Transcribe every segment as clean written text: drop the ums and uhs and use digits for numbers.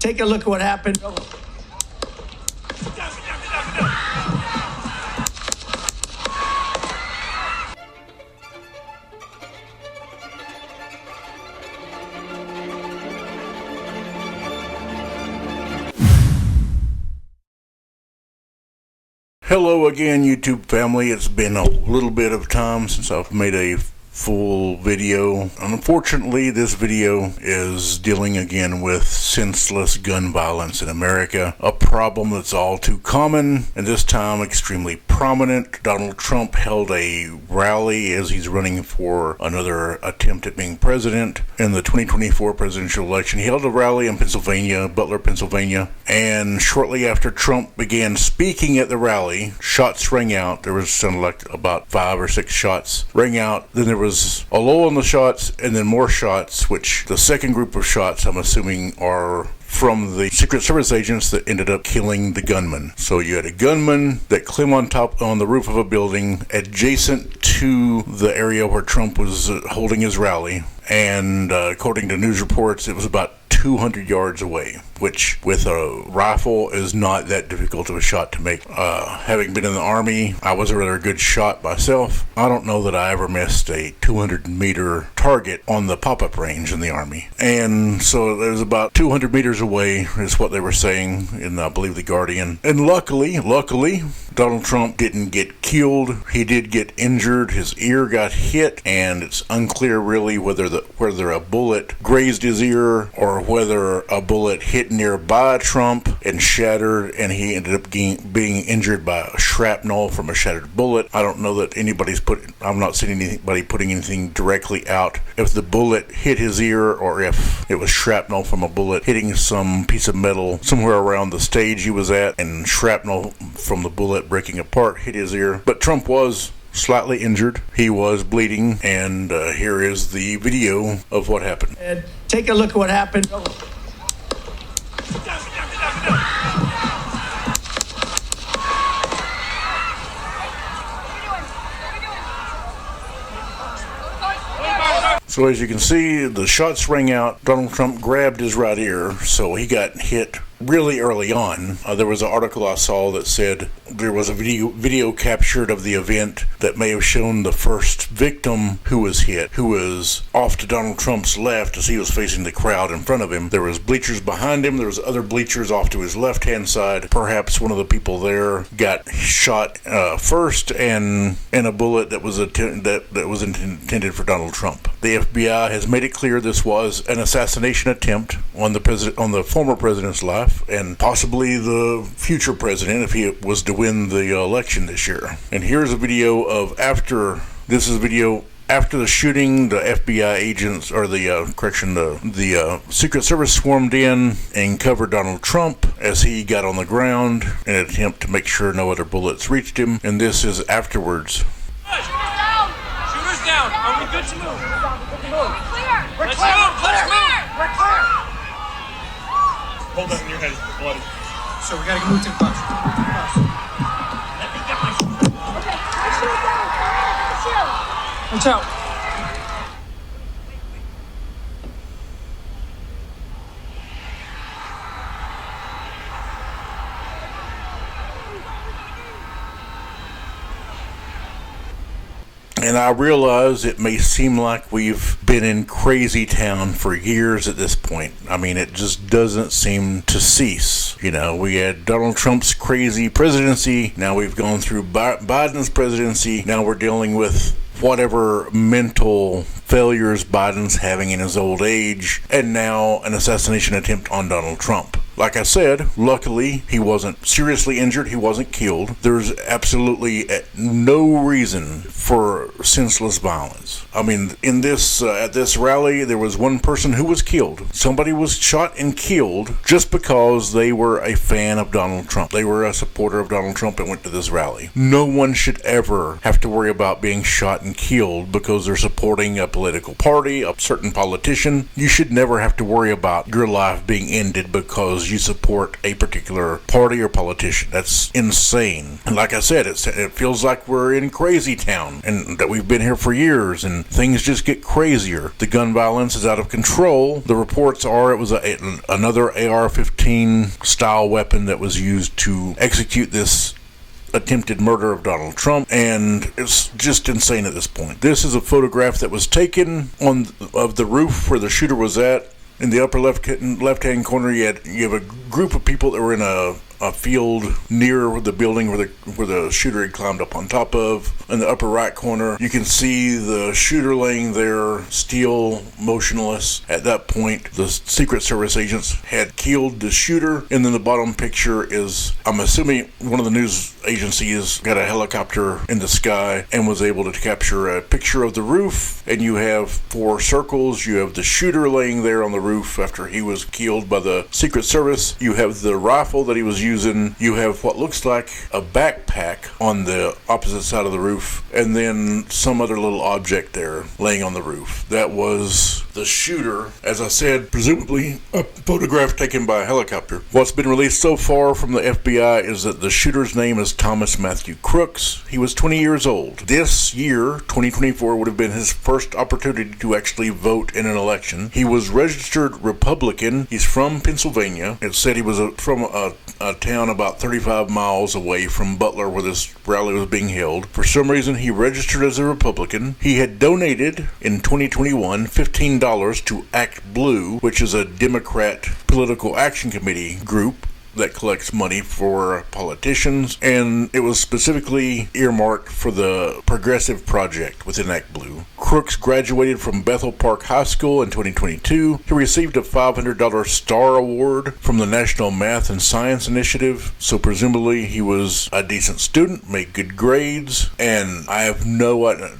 Take a look at what happened. Hello again, YouTube family. It's been a little bit of time since I've made a full video. Unfortunately, this video is dealing again with senseless gun violence in America, a problem that's all too common, and this time extremely prominent. Donald Trump held a rally as he's running for another attempt at being president in the 2024 presidential election. He held a rally in Pennsylvania, Butler, Pennsylvania, and shortly after Trump began speaking at the rally, shots rang out. There was sounded like about 5 or 6 shots rang out. Then there was a lull in the shots, and then more shots, which the second group of shots I'm assuming are from the Secret Service agents that ended up killing the gunman. So you had a gunman that climbed on the roof of a building adjacent to the area where Trump was holding his rally, and according to news reports, it was about 200 yards away, which with a rifle is not that difficult of a shot to make. Having been in the Army, I was a rather good shot myself. I don't know that I ever missed a 200-meter target on the pop-up range in the Army. And so it was about 200 meters away is what they were saying in, I believe, The Guardian. And luckily, Donald Trump didn't get killed. He did get injured. His ear got hit, and it's unclear really whether a bullet grazed his ear or whether a bullet hit nearby Trump and shattered, and he ended up being injured by a shrapnel from a shattered bullet. I don't know that I'm not seeing anybody putting anything directly out if the bullet hit his ear or if it was shrapnel from a bullet hitting some piece of metal somewhere around the stage he was at, and shrapnel from the bullet breaking apart hit his ear. But Trump was slightly injured. He was bleeding, and here is the video of what happened. And take a look at what happened. So as you can see, the shots rang out. Donald Trump grabbed his right ear, so he got hit really early on. There was an article I saw that said there was a video captured of the event that may have shown the first victim who was hit, who was off to Donald Trump's left as he was facing the crowd in front of him. There was bleachers behind him. There was other bleachers off to his left-hand side. Perhaps one of the people there got shot first, and a bullet that was intended for Donald Trump. The FBI has made it clear this was an assassination attempt on the former president's life, and possibly the future president if he was to win the election this year. And here's a video of after the shooting. The FBI agents, or the Secret Service swarmed in and covered Donald Trump as he got on the ground in an attempt to make sure no other bullets reached him. And this is afterwards. Shooters down. Are we good to move? We're clear. We're clear. Hold up, your head is bloody. So we gotta move to the bus. Let me get my Okay, watch out. And I realize it may seem like we've been in crazy town for years at this point. I mean, it just doesn't seem to cease. You know, we had Donald Trump's crazy presidency. Now we've gone through Biden's presidency. Now we're dealing with whatever mental failures Biden's having in his old age. And now an assassination attempt on Donald Trump. Like I said, luckily, he wasn't seriously injured. He wasn't killed. There's absolutely no reason for senseless violence. I mean, in this at this rally, there was one person who was killed. Somebody was shot and killed just because they were a fan of Donald Trump. They were a supporter of Donald Trump and went to this rally. No one should ever have to worry about being shot and killed because they're supporting a political party, a certain politician. You should never have to worry about your life being ended because because you support a particular party or politician. That's insane. And like I said, it feels like we're in crazy town and that we've been here for years and things just get crazier. The gun violence is out of control. The reports are it was another AR-15 style weapon that was used to execute this attempted murder of Donald Trump, and it's just insane at this point. This is a photograph that was taken of the roof where the shooter was at. In the upper left-hand corner, you have a group of people that were in a field near the building where the shooter had climbed up on top of. In the upper right corner, you can see the shooter laying there, still motionless. At that point, the Secret Service agents had killed the shooter. And then the bottom picture is, I'm assuming one of the news agencies got a helicopter in the sky and was able to capture a picture of the roof. And you have 4 circles. You have the shooter laying there on the roof after he was killed by the Secret Service. You have the rifle that he was using. You have what looks like a backpack on the opposite side of the roof, and then some other little object there laying on the roof. That was the shooter. As I said, presumably a photograph taken by a helicopter. What's been released so far from the FBI is that the shooter's name is Thomas Matthew Crooks. He was 20 years old. This year, 2024, would have been his first opportunity to actually vote in an election. He was registered Republican. He's from Pennsylvania. It said he was from a town about 35 miles away from Butler where this rally was being held. For some reason, he registered as a Republican. He had donated in 2021 $15 to Act Blue, which is a Democrat political action committee group that collects money for politicians, and it was specifically earmarked for the Progressive Project within Act Blue. Crooks graduated from Bethel Park High School in 2022. He received a $500 Star Award from the National Math and Science Initiative, so presumably he was a decent student, made good grades, and I have no idea.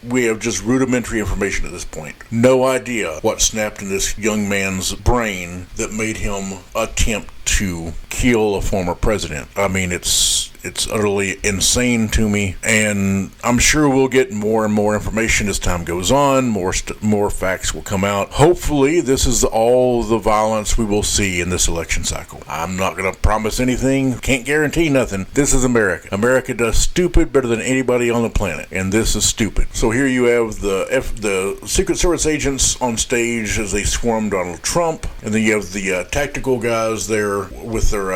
We have just rudimentary information at this point. No idea what snapped in this young man's brain that made him attempt to kill a former president. I mean, it's utterly insane to me, and I'm sure we'll get more and more information as time goes on. More facts will come out. Hopefully, this is all the violence we will see in this election cycle. I'm not going to promise anything, can't guarantee nothing. This is America. America does stupid better than anybody on the planet, and this is stupid. So here you have the Secret Service agents on stage as they swarm Donald Trump, and then you have the tactical guys there with their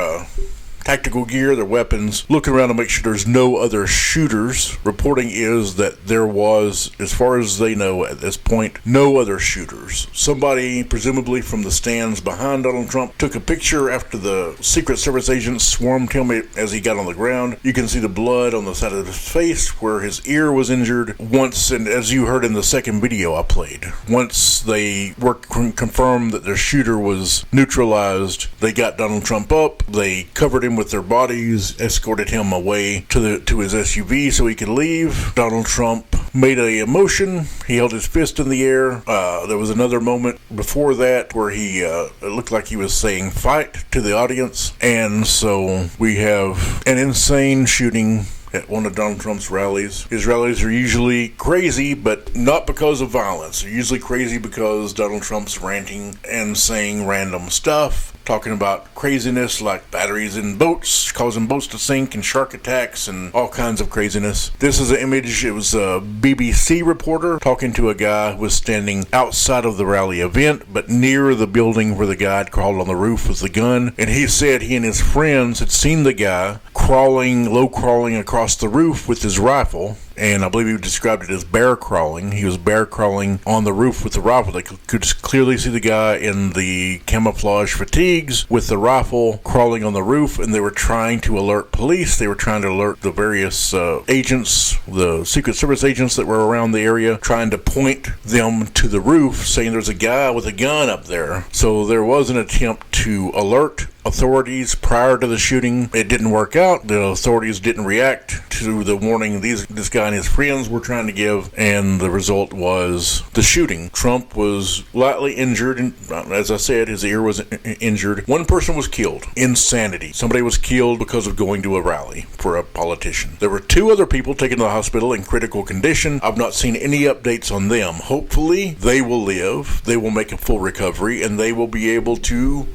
tactical gear, their weapons, looking around to make sure there's no other shooters. Reporting is that there was, as far as they know at this point, no other shooters. Somebody, presumably from the stands behind Donald Trump, took a picture after the Secret Service agents swarmed him as he got on the ground. You can see the blood on the side of his face where his ear was injured. Once, and as you heard in the second video I played, once they were confirmed that their shooter was neutralized, they got Donald Trump up, they covered him with their bodies, escorted him away to his SUV so he could leave. Donald Trump made a motion. He held his fist in the air. There was another moment before that where it looked like he was saying fight to the audience. And so we have an insane shooting at one of Donald Trump's rallies. His rallies are usually crazy, but not because of violence. They're usually crazy because Donald Trump's ranting and saying random stuff, talking about craziness like batteries in boats, causing boats to sink, and shark attacks, and all kinds of craziness. This is an image. It was a BBC reporter talking to a guy who was standing outside of the rally event, but near the building where the guy had crawled on the roof with the gun. And he said he and his friends had seen the guy low crawling across the roof with his rifle. And I believe he described it as bear crawling. He was bear crawling on the roof with the rifle. They could clearly see the guy in the camouflage fatigues with the rifle crawling on the roof, and they were trying to alert police. They were trying to alert the various agents, the Secret Service agents that were around the area, trying to point them to the roof, saying there's a guy with a gun up there. So there was an attempt to alert authorities prior to the shooting. It didn't work out. The authorities didn't react to the warning this guy and his friends were trying to give, and the result was the shooting. Trump was lightly injured, and as I said, his ear was injured. One person was killed. Insanity. Somebody was killed because of going to a rally for a politician. There were 2 other people taken to the hospital in critical condition. I've not seen any updates on them. Hopefully, they will live. They will make a full recovery, and they will be able to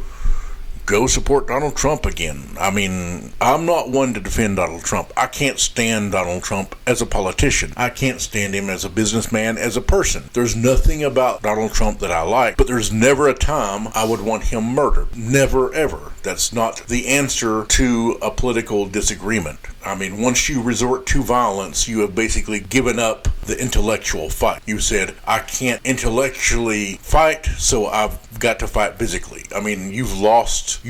go support Donald Trump again. I mean, I'm not one to defend Donald Trump. I can't stand Donald Trump as a politician. I can't stand him as a businessman, as a person. There's nothing about Donald Trump that I like, but there's never a time I would want him murdered. Never, ever. That's not the answer to a political disagreement. I mean, once you resort to violence, you have basically given up the intellectual fight. You said, I can't intellectually fight, so I've got to fight physically. I mean, you have lost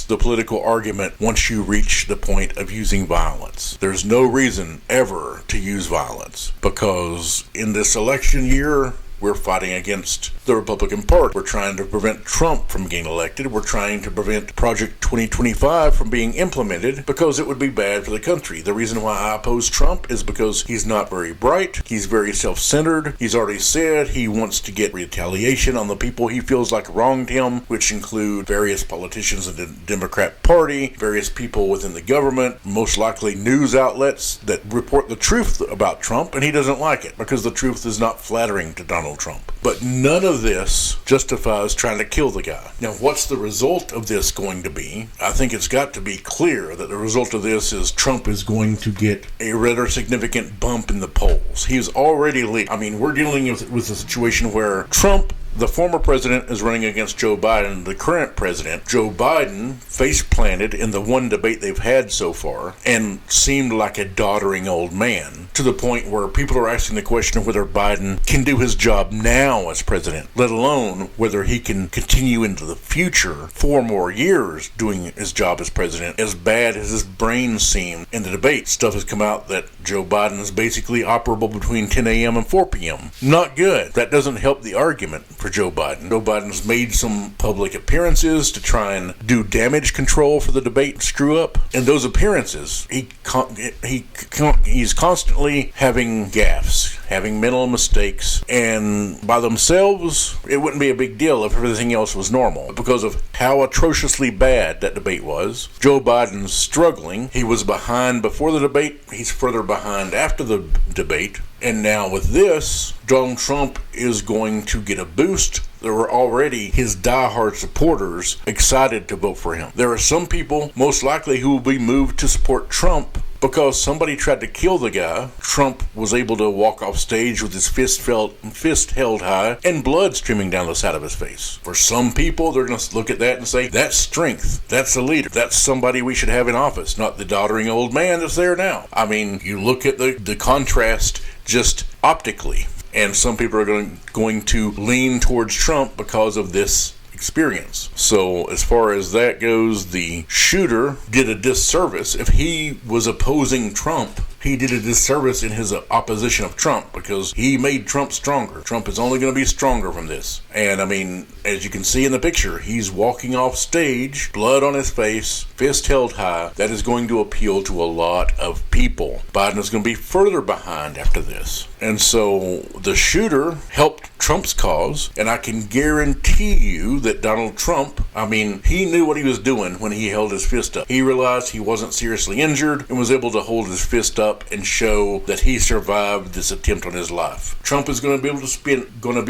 the political argument once you reach the point of using violence. There's no reason ever to use violence, because in this election year, we're fighting against the Republican Party. We're trying to prevent Trump from getting elected. We're trying to prevent Project 2025 from being implemented because it would be bad for the country. The reason why I oppose Trump is because he's not very bright. He's very self-centered. He's already said he wants to get retaliation on the people he feels like wronged him, which include various politicians in the Democrat Party, various people within the government, most likely news outlets that report the truth about Trump, and he doesn't like it because the truth is not flattering to Donald Trump. But none of this justifies trying to kill the guy. Now, what's the result of this going to be? I think it's got to be clear that the result of this is Trump is going to get a rather significant bump in the polls. He's already leaked. I mean, we're dealing with a situation where Trump, the former president, is running against Joe Biden, the current president. Joe Biden face-planted in the one debate they've had so far and seemed like a doddering old man, to the point where people are asking the question of whether Biden can do his job now as president, let alone whether he can continue into the future 4 more years doing his job as president, as bad as his brain seemed in the debate. Stuff has come out that Joe Biden is basically operable between 10 a.m. and 4 p.m. Not good. That doesn't help the argument for Joe Biden. Joe Biden's made some public appearances to try and do damage control for the debate and screw up. In those appearances, he's constantly having gaffes, having mental mistakes, and by themselves, it wouldn't be a big deal if everything else was normal. But because of how atrociously bad that debate was, Joe Biden's struggling. He was behind before the debate. He's further behind after the debate. And now with this, Donald Trump is going to get a boost. There were already his diehard supporters excited to vote for him. There are some people, most likely, who will be moved to support Trump because somebody tried to kill the guy. Trump was able to walk off stage with his fist held high and blood streaming down the side of his face. For some people, they're going to look at that and say, that's strength. That's a leader. That's somebody we should have in office, not the doddering old man that's there now. I mean, you look at the contrast just optically, and some people are going to lean towards Trump because of this experience. So as far as that goes, the shooter did a disservice. If he was opposing Trump, he did a disservice in his opposition of Trump because he made Trump stronger. Trump is only going to be stronger from this. And I mean, as you can see in the picture, he's walking off stage, blood on his face, fist held high. That is going to appeal to a lot of people. Biden is going to be further behind after this. And so the shooter helped Trump's cause, and I can guarantee you that Donald Trump, I mean, he knew what he was doing when he held his fist up. He realized he wasn't seriously injured and was able to hold his fist up and show that he survived this attempt on his life. Trump is going to be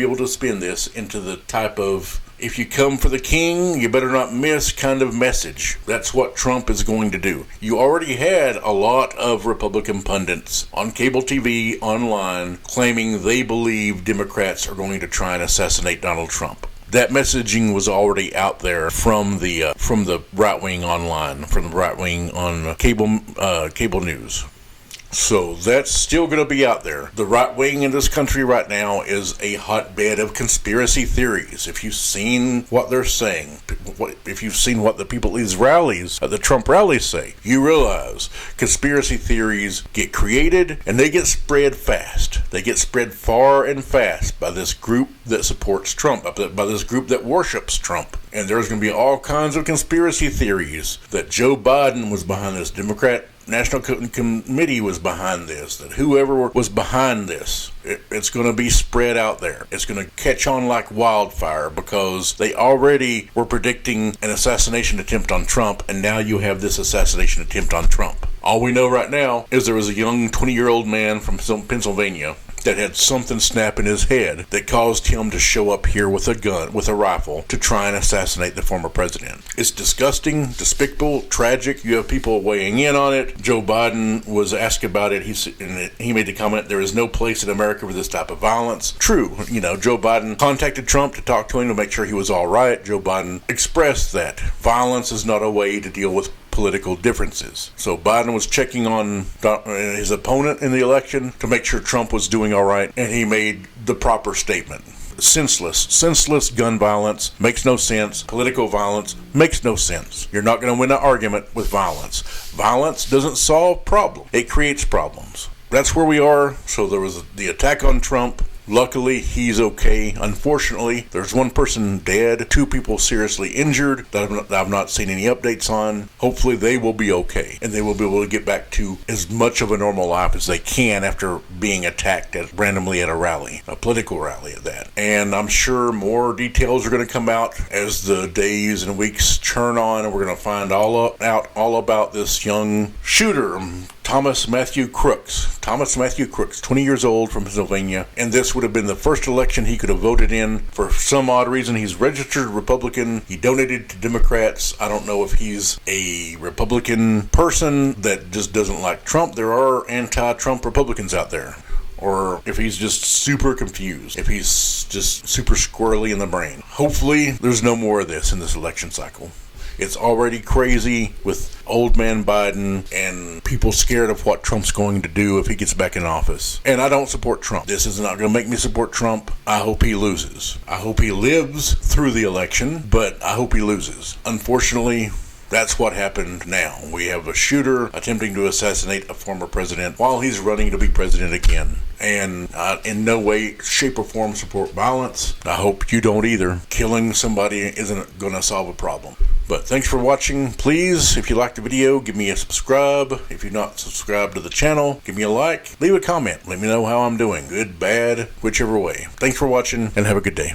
able to spin this into the type of, if you come for the king, you better not miss kind of message. That's what Trump is going to do. You already had a lot of Republican pundits on cable TV, online, claiming they believe Democrats are going to try and assassinate Donald Trump. That messaging was already out there from the right wing online, from the right wing on cable news. So that's still going to be out there. The right wing in this country right now is a hotbed of conspiracy theories. If you've seen what they're saying, if you've seen what the people at these rallies, the Trump rallies say, you realize conspiracy theories get created and they get spread fast. They get spread far and fast by this group that supports Trump, by this group that worships Trump. And there's going to be all kinds of conspiracy theories that Joe Biden was behind this, Democrat National Committee was behind this, that whoever was behind this, it's going to be spread out there. It's going to catch on like wildfire because they already were predicting an assassination attempt on Trump, and now you have this assassination attempt on Trump. All we know right now is there was a young 20-year-old man from Pennsylvania that had something snap in his head that caused him to show up here with a gun, with a rifle, to try and assassinate the former president. It's disgusting, despicable, tragic. You have people weighing in on it. Joe Biden was asked about it. He made the comment, there is no place in America for this type of violence. True. Joe Biden contacted Trump to talk to him to make sure he was all right. Joe Biden expressed that violence is not a way to deal with political differences. So Biden was checking on his opponent in the election to make sure Trump was doing all right, and he made the proper statement. Senseless gun violence makes no sense. Political violence makes no sense. You're not going to win an argument with violence. Violence doesn't solve problems. It creates problems. That's where we are. So there was the attack on Trump. Luckily, he's okay. Unfortunately, there's one person dead, 2 people seriously injured that I've not seen any updates on. Hopefully, they will be okay, and they will be able to get back to as much of a normal life as they can after being attacked randomly at a rally, a political rally at that. And I'm sure more details are going to come out as the days and weeks churn on, and we're going to find out all about this young shooter, Thomas Matthew Crooks. Thomas Matthew Crooks, 20 years old, from Pennsylvania, and this would have been the first election he could have voted in. For some odd reason, he's registered Republican. He donated to Democrats. I don't know if he's a Republican person that just doesn't like Trump. There are anti-Trump Republicans out there. Or if he's just super confused, if he's just super squirrely in the brain. Hopefully, there's no more of this in this election cycle. It's already crazy with old man Biden and people scared of what Trump's going to do if he gets back in office. And I don't support Trump. This is not going to make me support Trump. I hope he loses. I hope he lives through the election, but I hope he loses. Unfortunately, that's what happened now. We have a shooter attempting to assassinate a former president while he's running to be president again. And in no way, shape, or form support violence. I hope you don't either. Killing somebody isn't going to solve a problem. But thanks for watching. Please, if you liked the video, give me a subscribe. If you're not subscribed to the channel, give me a like. Leave a comment. Let me know how I'm doing. Good, bad, whichever way. Thanks for watching, and have a good day.